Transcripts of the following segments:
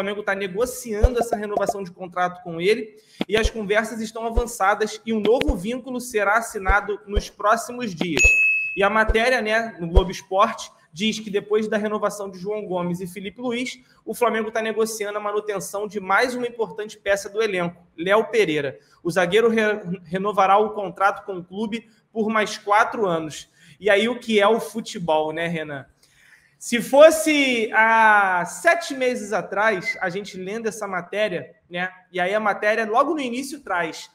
Flamengo está negociando essa renovação de contrato com ele e as conversas estão avançadas e um novo vínculo será assinado nos próximos dias. E a matéria, né, no Globo Esporte, diz que depois da renovação de João Gomes e Felipe Luiz, o Flamengo está negociando a manutenção de mais uma importante peça do elenco, Léo Pereira. O zagueiro renovará o contrato com o clube por mais 4 anos. E aí o que é o futebol, né, Renan? Se fosse há 7 meses atrás, a gente lendo essa matéria, né? E aí a matéria logo no início traz: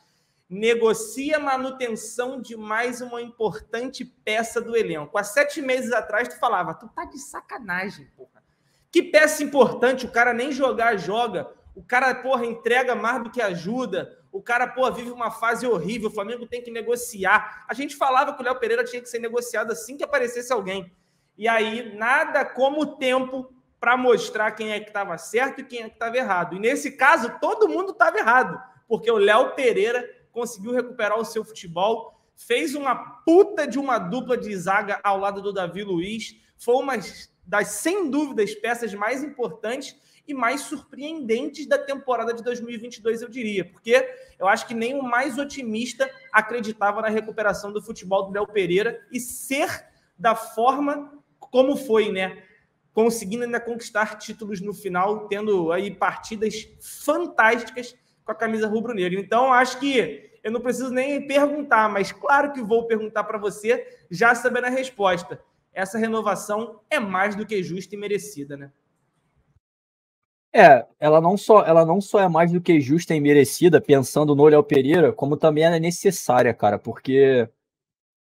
negocia manutenção de mais uma importante peça do elenco. Há 7 meses atrás tu falava, tu tá de sacanagem, porra. Que peça importante, o cara nem jogar joga, o cara, porra, entrega mais do que ajuda, o cara, porra, vive uma fase horrível, o Flamengo tem que negociar. A gente falava que o Léo Pereira tinha que ser negociado assim que aparecesse alguém. E aí, nada como o tempo para mostrar quem é que estava certo e quem é que estava errado. E nesse caso, todo mundo estava errado, porque o Léo Pereira conseguiu recuperar o seu futebol, fez uma puta de uma dupla de zaga ao lado do Davi Luiz, foi uma das, sem dúvidas, peças mais importantes e mais surpreendentes da temporada de 2022, eu diria, porque eu acho que nem o mais otimista acreditava na recuperação do futebol do Léo Pereira e ser da forma como foi, né? Conseguindo ainda conquistar títulos no final, tendo aí partidas fantásticas com a camisa rubro-negra. Então, acho que eu não preciso nem perguntar, mas claro que vou perguntar para você, já sabendo a resposta. Essa renovação é mais do que justa e merecida, né? Ela não só é mais do que justa e merecida, pensando no Léo Pereira, como também ela é necessária, cara, porque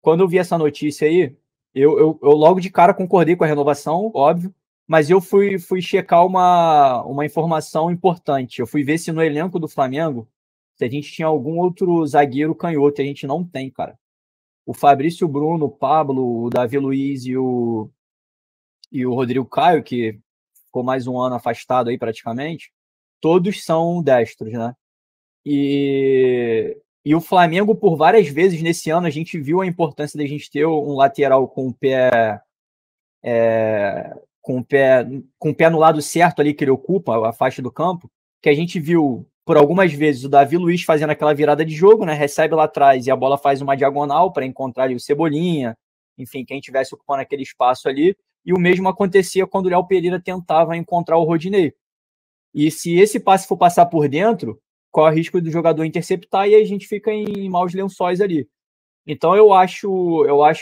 quando eu vi essa notícia aí, eu logo de cara concordei com a renovação, óbvio, mas eu fui checar uma informação importante. Eu fui ver se no elenco do Flamengo, se a gente tinha algum outro zagueiro canhoto, a gente não tem, cara. O Fabrício Bruno, o Pablo, o Davi Luiz e o Rodrigo Caio, que ficou mais um ano afastado aí praticamente, todos são destros, né? E o Flamengo, por várias vezes nesse ano, a gente viu a importância da gente ter um lateral com o pé no lado certo ali que ele ocupa, a faixa do campo, que a gente viu por algumas vezes o Davi Luiz fazendo aquela virada de jogo, né? Recebe lá atrás e a bola faz uma diagonal para encontrar ali o Cebolinha, enfim, quem estivesse ocupando aquele espaço ali. E o mesmo acontecia quando o Léo Pereira tentava encontrar o Rodinei. E se esse passe for passar por dentro, corre o risco do jogador interceptar e a gente fica em maus lençóis ali. Então eu acho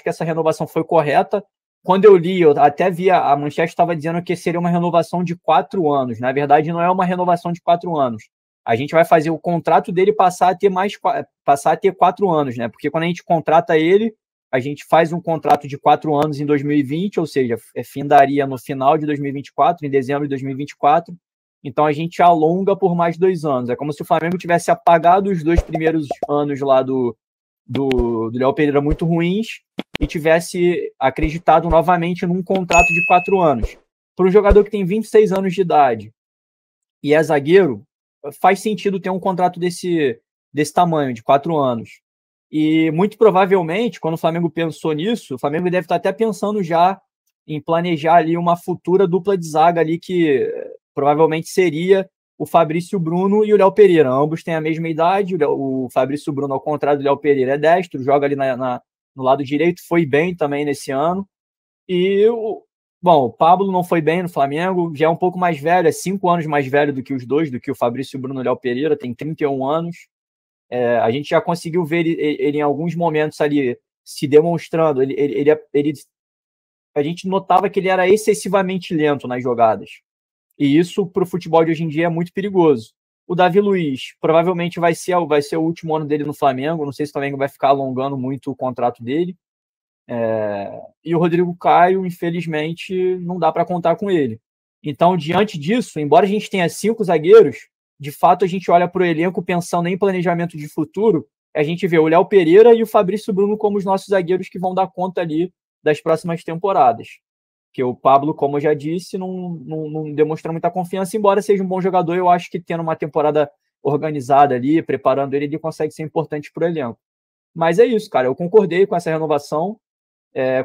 que essa renovação foi correta. Quando eu li, eu até vi a manchete estava dizendo que seria uma renovação de 4 anos. Na verdade, não é uma renovação de 4 anos. A gente vai fazer o contrato dele passar a ter 4 anos, né? Porque quando a gente contrata ele, a gente faz um contrato de 4 anos em 2020, ou seja, findaria no final de 2024, em dezembro de 2024. Então a gente alonga por mais 2 anos. É como se o Flamengo tivesse apagado os 2 primeiros anos lá do Léo Pereira muito ruins e tivesse acreditado novamente num contrato de 4 anos. Para um jogador que tem 26 anos de idade e é zagueiro, faz sentido ter um contrato desse tamanho, de 4 anos. E muito provavelmente, quando o Flamengo pensou nisso, o Flamengo deve estar até pensando já em planejar ali uma futura dupla de zaga ali que provavelmente seria o Fabrício Bruno e o Léo Pereira. Ambos têm a mesma idade. O Fabrício Bruno, ao contrário do Léo Pereira, é destro, joga ali no lado direito, foi bem também nesse ano. E o Pablo não foi bem no Flamengo, já é um pouco mais velho, é 5 anos mais velho do que os dois, do que o Fabrício Bruno e o Léo Pereira, tem 31 anos. A gente já conseguiu ver ele em alguns momentos ali se demonstrando. A gente notava que ele era excessivamente lento nas jogadas. E isso, para o futebol de hoje em dia, é muito perigoso. O Davi Luiz provavelmente vai ser o último ano dele no Flamengo. Não sei se o Flamengo vai ficar alongando muito o contrato dele. E o Rodrigo Caio, infelizmente, não dá para contar com ele. Então, diante disso, embora a gente tenha 5 zagueiros, de fato a gente olha para o elenco pensando em planejamento de futuro, a gente vê o Léo Pereira e o Fabrício Bruno como os nossos zagueiros que vão dar conta ali das próximas temporadas. Que o Pablo, como eu já disse, não demonstra muita confiança, embora seja um bom jogador. Eu acho que tendo uma temporada organizada ali, preparando ele consegue ser importante para o elenco. Mas é isso, cara, eu concordei com essa renovação.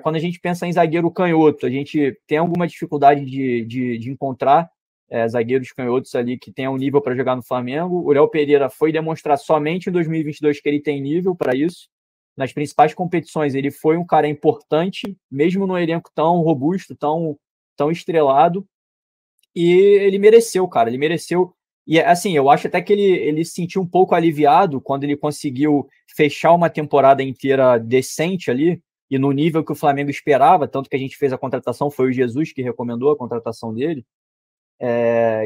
Quando a gente pensa em zagueiro canhoto, a gente tem alguma dificuldade de encontrar. zagueiros canhotos ali que tenham nível para jogar no Flamengo. O Léo Pereira foi demonstrar somente em 2022 que ele tem nível para isso. Nas principais competições, ele foi um cara importante, mesmo no elenco tão robusto, tão estrelado. E ele mereceu, cara, ele mereceu. E assim, eu acho até que ele se sentiu um pouco aliviado quando ele conseguiu fechar uma temporada inteira decente ali, e no nível que o Flamengo esperava, tanto que a gente fez a contratação, foi o Jesus que recomendou a contratação dele,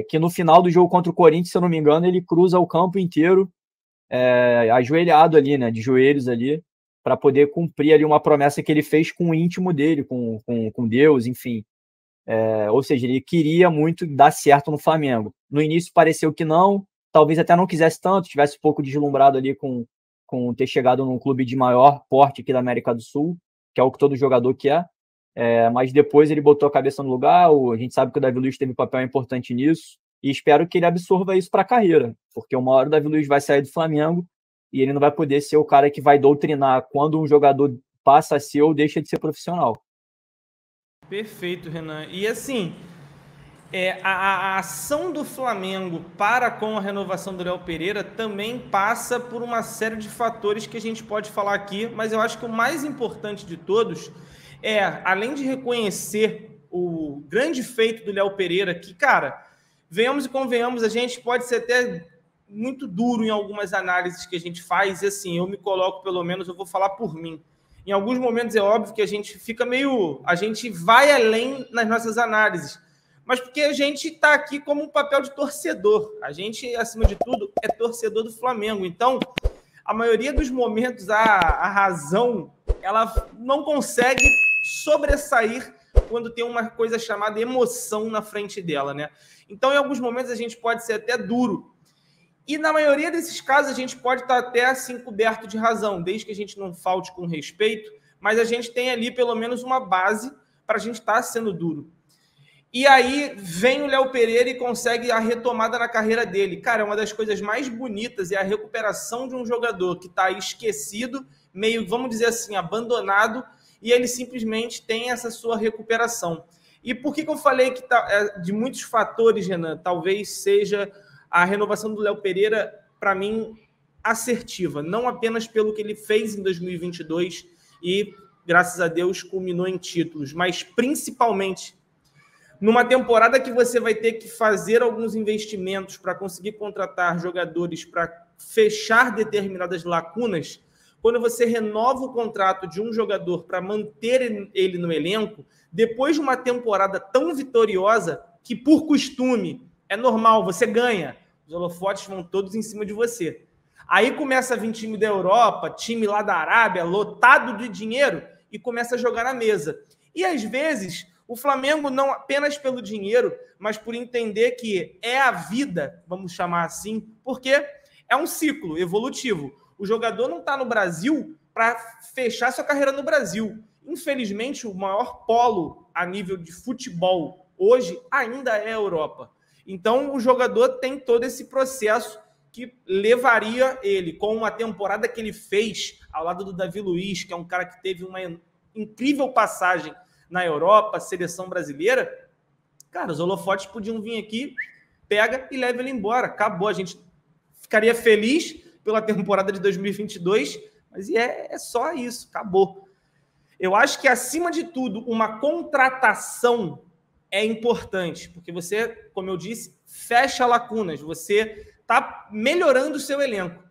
que no final do jogo contra o Corinthians, se eu não me engano, ele cruza o campo inteiro, ajoelhado ali, né, de joelhos ali, para poder cumprir ali uma promessa que ele fez com o íntimo dele, com Deus, enfim. Ou seja, ele queria muito dar certo no Flamengo. No início pareceu que não, talvez até não quisesse tanto, tivesse um pouco deslumbrado ali com ter chegado num clube de maior porte aqui da América do Sul, que é o que todo jogador quer, mas depois ele botou a cabeça no lugar, a gente sabe que o Davi Luiz teve um papel importante nisso, e espero que ele absorva isso para a carreira, porque uma hora o Davi Luiz vai sair do Flamengo e ele não vai poder ser o cara que vai doutrinar quando um jogador passa a ser ou deixa de ser profissional. Perfeito, Renan. E assim, a ação do Flamengo para com a renovação do Léo Pereira também passa por uma série de fatores que a gente pode falar aqui, mas eu acho que o mais importante de todos além de reconhecer o grande feito do Léo Pereira, que, cara, venhamos e convenhamos, a gente pode ser até muito duro em algumas análises que a gente faz, e assim, eu me coloco, pelo menos, eu vou falar por mim. Em alguns momentos é óbvio que a gente fica a gente vai além nas nossas análises, mas porque a gente está aqui como um papel de torcedor. A gente, acima de tudo, é torcedor do Flamengo. Então, a maioria dos momentos, a razão, ela não consegue sobressair quando tem uma coisa chamada emoção na frente dela, né? Então, em alguns momentos, a gente pode ser até duro. E na maioria desses casos, a gente pode estar até assim coberto de razão, desde que a gente não falte com respeito, mas a gente tem ali pelo menos uma base para a gente estar sendo duro. E aí vem o Léo Pereira e consegue a retomada na carreira dele. Cara, uma das coisas mais bonitas é a recuperação de um jogador que está esquecido, meio, vamos dizer assim, abandonado, e ele simplesmente tem essa sua recuperação. E por que eu falei que de muitos fatores, Renan, talvez seja a renovação do Léo Pereira, para mim, assertiva, não apenas pelo que ele fez em 2022 e, graças a Deus, culminou em títulos, mas principalmente numa temporada que você vai ter que fazer alguns investimentos para conseguir contratar jogadores para fechar determinadas lacunas. Quando você renova o contrato de um jogador para manter ele no elenco, depois de uma temporada tão vitoriosa, que por costume é normal, você ganha, os holofotes vão todos em cima de você. Aí começa a vir time da Europa, time lá da Arábia, lotado de dinheiro, e começa a jogar na mesa. E às vezes o Flamengo, não apenas pelo dinheiro, mas por entender que é a vida, vamos chamar assim, porque é um ciclo evolutivo. O jogador não está no Brasil para fechar sua carreira no Brasil. Infelizmente, o maior polo a nível de futebol hoje ainda é a Europa. Então, o jogador tem todo esse processo que levaria ele, com uma temporada que ele fez ao lado do Davi Luiz, que é um cara que teve uma incrível passagem na Europa, seleção brasileira, cara, os holofotes podiam vir aqui, pega e leva ele embora. Acabou, a gente ficaria feliz pela temporada de 2022, mas é só isso, acabou. Eu acho que, acima de tudo, uma contratação é importante, porque você, como eu disse, fecha lacunas, você está melhorando o seu elenco.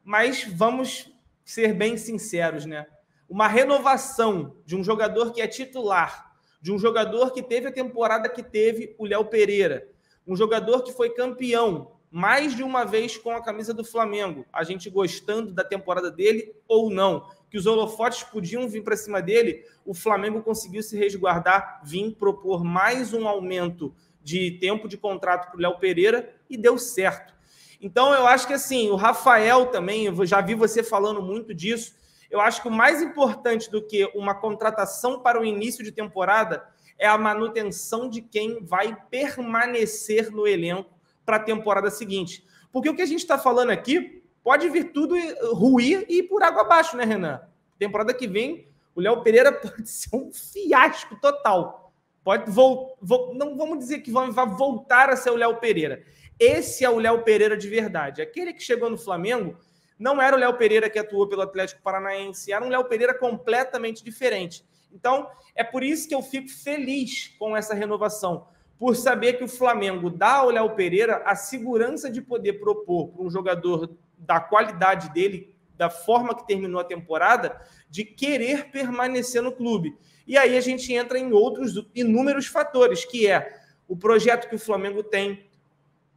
Mas vamos ser bem sinceros, né? Uma renovação de um jogador que é titular, de um jogador que teve a temporada que teve o Léo Pereira, um jogador que foi campeão mais de uma vez com a camisa do Flamengo, a gente gostando da temporada dele ou não, que os holofotes podiam vir para cima dele, o Flamengo conseguiu se resguardar, vir propor mais um aumento de tempo de contrato para o Léo Pereira e deu certo. Então, eu acho que assim, o Rafael também, eu já vi você falando muito disso, eu acho que o mais importante do que uma contratação para o início de temporada é a manutenção de quem vai permanecer no elenco para a temporada seguinte. Porque o que a gente está falando aqui pode vir tudo ruir e ir por água abaixo, né, Renan? Temporada que vem, o Léo Pereira pode ser um fiasco total. Não vamos dizer que vai voltar a ser o Léo Pereira. Esse é o Léo Pereira de verdade. Aquele que chegou no Flamengo não era o Léo Pereira que atuou pelo Atlético Paranaense, era um Léo Pereira completamente diferente. Então, é por isso que eu fico feliz com essa renovação, por saber que o Flamengo dá ao Léo Pereira a segurança de poder propor para um jogador da qualidade dele, da forma que terminou a temporada, de querer permanecer no clube. E aí a gente entra em outros inúmeros fatores, que é o projeto que o Flamengo tem,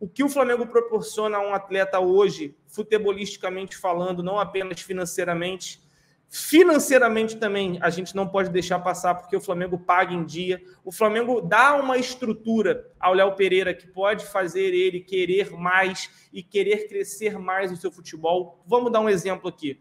o que o Flamengo proporciona a um atleta hoje, futebolisticamente falando, não apenas financeiramente. Financeiramente também a gente não pode deixar passar, porque o Flamengo paga em dia. O Flamengo dá uma estrutura ao Léo Pereira que pode fazer ele querer mais e querer crescer mais no seu futebol. Vamos dar um exemplo aqui.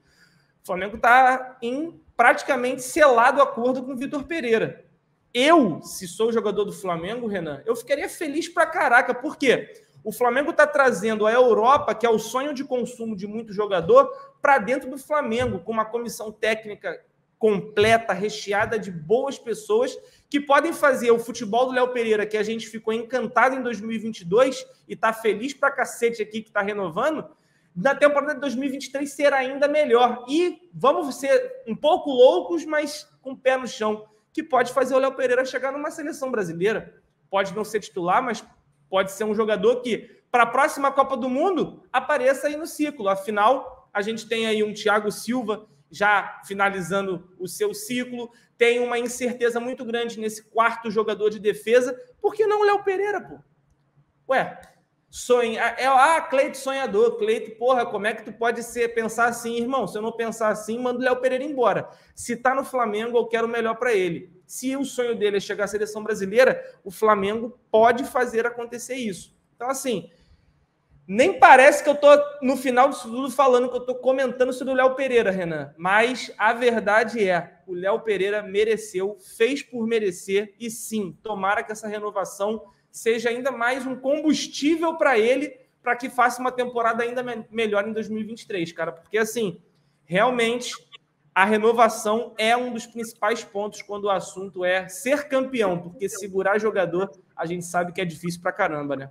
O Flamengo está em praticamente selado acordo com o Vitor Pereira. Eu, se sou jogador do Flamengo, Renan, eu ficaria feliz pra caraca. Por quê? O Flamengo está trazendo a Europa, que é o sonho de consumo de muito jogador, para dentro do Flamengo, com uma comissão técnica completa, recheada de boas pessoas, que podem fazer o futebol do Léo Pereira, que a gente ficou encantado em 2022 e está feliz pra cacete aqui que está renovando, na temporada de 2023 ser ainda melhor. E vamos ser um pouco loucos, mas com o pé no chão, que pode fazer o Léo Pereira chegar numa seleção brasileira. Pode não ser titular, mas pode ser um jogador que, para a próxima Copa do Mundo, apareça aí no ciclo. Afinal, a gente tem aí um Thiago Silva já finalizando o seu ciclo, tem uma incerteza muito grande nesse quarto jogador de defesa. Por que não o Léo Pereira, pô? Ué, Cleito sonhador. Cleito, porra, como é que tu pode pensar assim, irmão? Se eu não pensar assim, manda o Léo Pereira embora. Se tá no Flamengo, eu quero o melhor para ele. Se o sonho dele é chegar à seleção brasileira, o Flamengo pode fazer acontecer isso. Então, assim, nem parece que eu tô no final disso tudo falando que eu tô comentando sobre o Léo Pereira, Renan. Mas a verdade é, o Léo Pereira mereceu, fez por merecer, e sim, tomara que essa renovação seja ainda mais um combustível para ele, para que faça uma temporada ainda melhor em 2023, cara. Porque, assim, realmente a renovação é um dos principais pontos quando o assunto é ser campeão, porque segurar jogador a gente sabe que é difícil pra caramba, né?